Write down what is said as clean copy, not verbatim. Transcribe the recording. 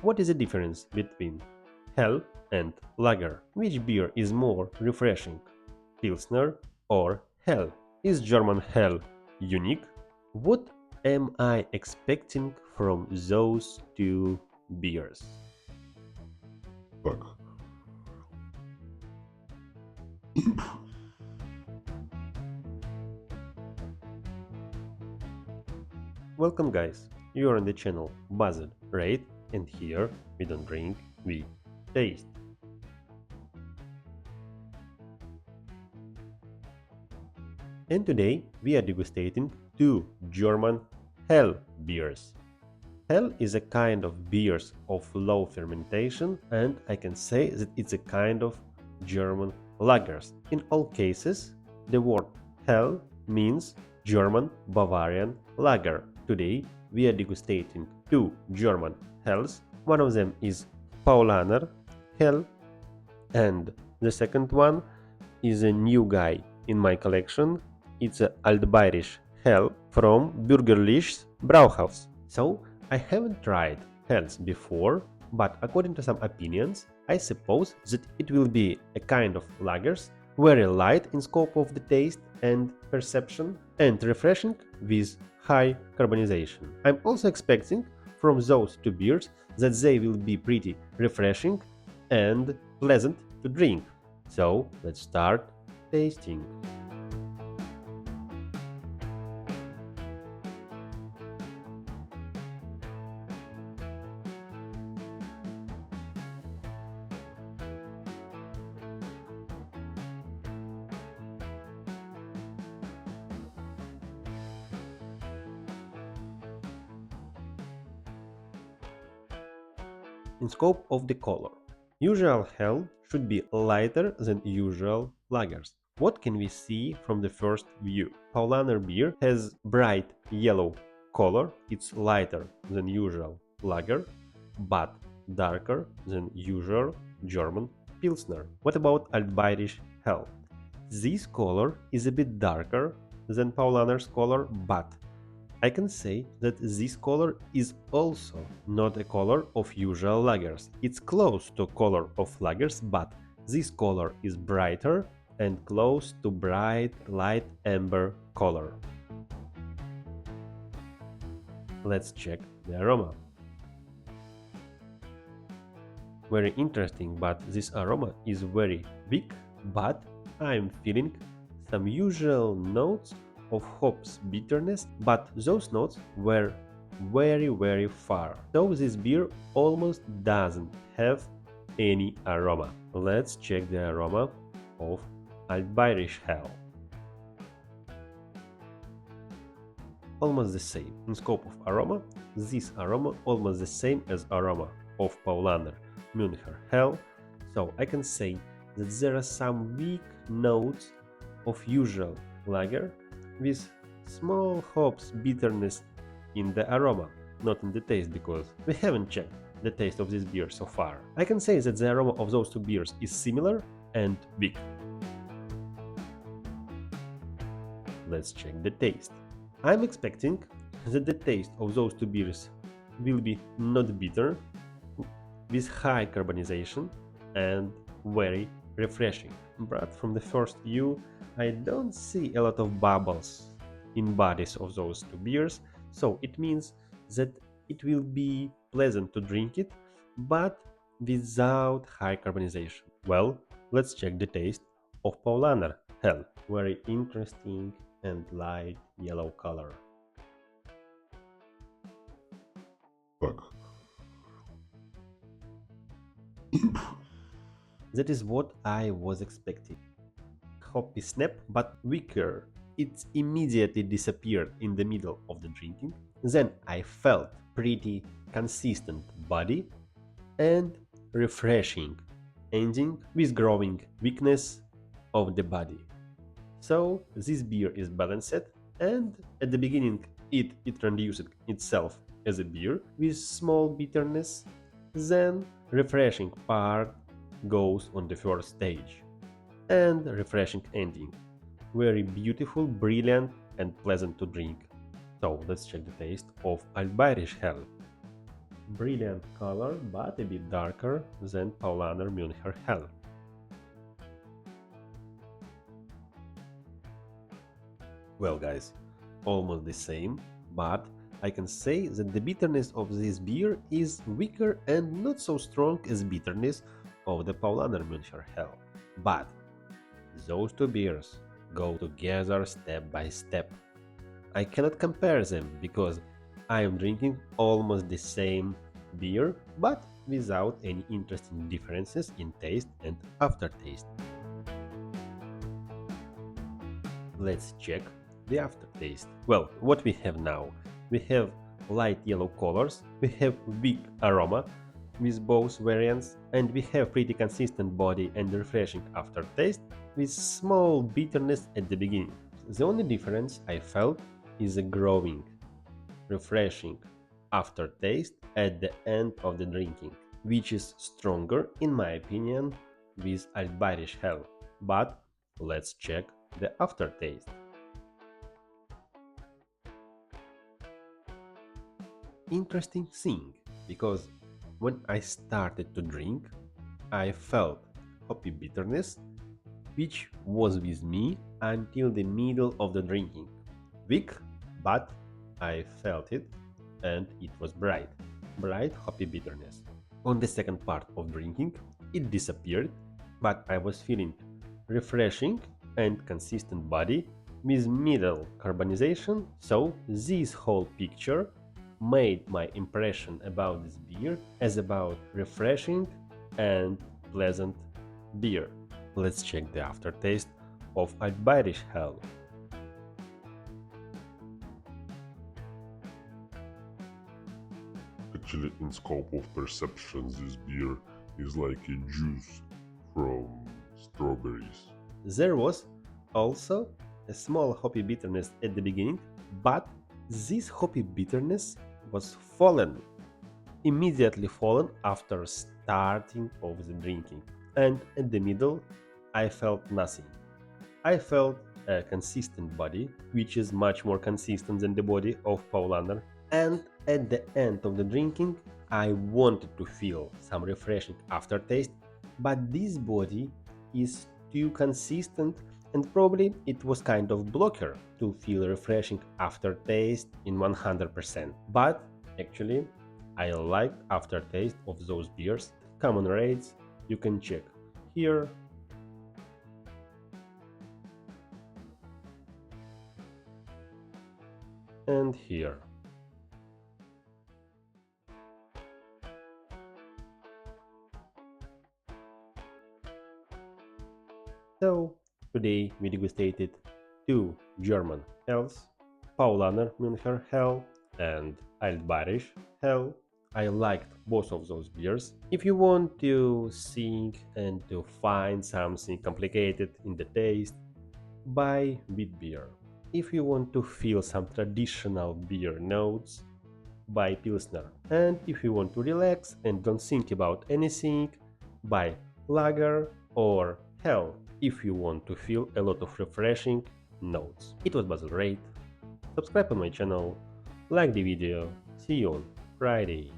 What is the difference between Hell and Lager? Which beer is more refreshing, Pilsner or Hell? Is German Hell unique? What am I expecting from those two beers? Так. Welcome guys, you are on the channel Basel, right? And here we don't drink, we taste. And today we are degustating two German Hell beers. Hell is a kind of beers of low fermentation, and I can say that it's a kind of German lagers. In all cases, the word Hell means German Bavarian lager. Today we are degustating two German Hells. One of them is Paulaner Hell, and the second one is a new guy in my collection. It's a Altbairisch Hell from Bürgerliches Brauhaus. So I haven't tried Hells before, but according to some opinions, I suppose that it will be a kind of lagers, very light in scope of the taste and perception, and refreshing with high carbonization. I'm also expecting from those two beers that they will be pretty refreshing and pleasant to drink. So let's start tasting. In scope of the color, usual Hell should be lighter than usual lagers. What can we see from the first view? Paulaner beer has bright yellow color, it's lighter than usual lager, but darker than usual German Pilsner. What about Altbairisch Hell? This color is a bit darker than Paulaner's color, but I can say that this color is also not a color of usual lagers. It's close to color of lagers, but this color is brighter and close to bright light amber color. Let's check the aroma. Very interesting, but this aroma is very big, but I'm feeling some usual notes of hops bitterness, but those notes were very far. So this beer almost doesn't have any aroma. Let's check the aroma of Altbairisch Hell. Almost the same. In scope of aroma, this aroma almost the same as aroma of Paulaner Müncher Hell. So I can say that there are some weak notes of usual lager with small hops bitterness in the aroma, not in the taste, because we haven't checked the taste of this beer so far. I can say that the aroma of those two beers is similar and weak. Let's check the taste. I'm expecting that the taste of those two beers will be not bitter, with high carbonization and very refreshing. But from the first view, I don't see a lot of bubbles in bodies of those two beers, so it means that it will be pleasant to drink it, but without high carbonization. Well, let's check the taste of Paulaner Hell. Very interesting and light yellow color. Так. That is what I was expecting. Hoppy snap, but weaker. It immediately disappeared in the middle of the drinking. Then I felt pretty consistent body and refreshing, ending with growing weakness of the body. So this beer is balanced, and at the beginning it introduced itself as a beer with small bitterness, then refreshing part goes on the first stage, and refreshing ending. Very beautiful, brilliant and pleasant to drink. So let's check the taste of Altbairisch Hell. Brilliant color, but a bit darker than Paulaner Helles. Well guys, almost the same, but I can say that the bitterness of this beer is weaker and not so strong as bitterness of the Paulaner Helles. But those two beers go together step by step. I cannot compare them because I am drinking almost the same beer but without any interesting differences in taste and aftertaste. Let's check the aftertaste. Well, what we have now? We have light yellow colors, we have weak aroma with both variants, and we have pretty consistent body and refreshing aftertaste with small bitterness at the beginning. The only difference I felt is a growing, refreshing aftertaste at the end of the drinking, which is stronger in my opinion with Altbairisch Helles. But let's check the aftertaste. Interesting thing, because when I started to drink, I felt hoppy bitterness, which was with me until the middle of the drinking. Weak, but I felt it, and it was bright hoppy bitterness. On the second part of drinking, it disappeared, but I was feeling refreshing and consistent body with middle carbonization, so this whole picture made my impression about this beer as about refreshing and pleasant beer. Let's check the aftertaste of Altbairisch Helles. Actually, in scope of perception, this beer is like a juice from strawberries. There was also a small hoppy bitterness at the beginning, but this hoppy bitterness was immediately fallen after starting of the drinking, and at the middle I felt nothing. I felt a consistent body, which is much more consistent than the body of Paulaner, and at the end of the drinking I wanted to feel some refreshing aftertaste, but this body is too consistent and probably it was kind of blocker to feel refreshing aftertaste in 100%. But actually I liked aftertaste of those beers. Common rates you can check here. And here. So today we degustated two German Helles, Paulaner Helles and Altbairisch Helles. I liked both of those beers. If you want to think and to find something complicated in the taste, buy wheat beer. If you want to feel some traditional beer notes, buy Pilsner. And if you want to relax and don't think about anything, buy Lager or Hell if you want to feel a lot of refreshing notes. It was Basel Rate. Subscribe on my channel, like the video, see you on Friday.